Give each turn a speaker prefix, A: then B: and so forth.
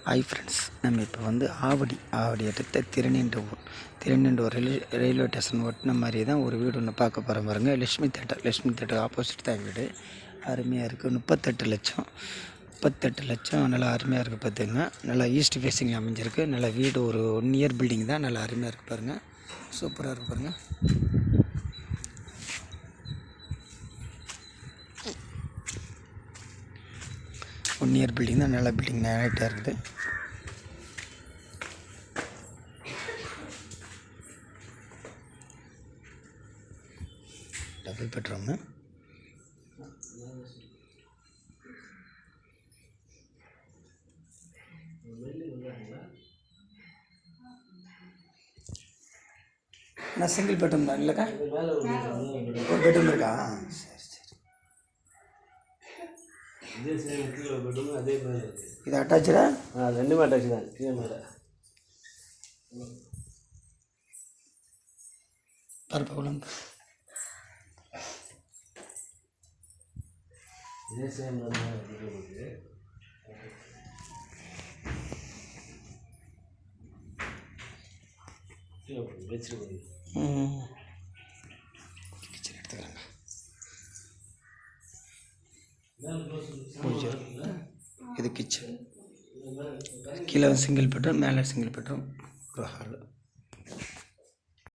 A: Hi friends, நம்ம இப்போ வந்து ஆவடி அடுத்த திருநெண்டூர் ரயில்வே ஸ்டேஷன் ஒட்டின மாதிரி தான் ஒரு வீடு ஒன்று பார்க்க போகிற பாருங்க. லட்சுமி தேட்டர் ஆப்போசிட் தான் வீடு. அருமையாக இருக்குது. 38 லட்சம் நல்லா அருமையாக இருக்குது. பார்த்துங்க, நல்லா ஈஸ்ட் ஃபேஸிங் அமைஞ்சிருக்கு. நல்லா வீடு ஒரு 1 இயர் பில்டிங் தான். நல்லா அருமையாக இருக்குது பாருங்கள். சூப்பராக இருக்குது பாருங்கள். ஒன் இயர் பில்டிங் தான். நல்ல பில்டிங், நீட்டாக இருக்குது. Double bedroom. நான் சிங்கிள் பெட்ரூம் தான் இல்லைக்கா? ஒரு பெட்ரூம் இருக்கா? சரி. இது அட்டாச்சா?
B: ரெண்டுமே அட்டாச் தான். கீழே மேலே
A: பரப்பகுளம்.
B: இதே சேம் வச்சுருக்கோம்.
A: கிச்சன் எடுத்துக்கிறாங்க. இது கிச்சன். கீழே சிங்கிள் பெட்ரூம், மேலே சிங்கிள் பெட்ரூம், ஒரு ஹாலு.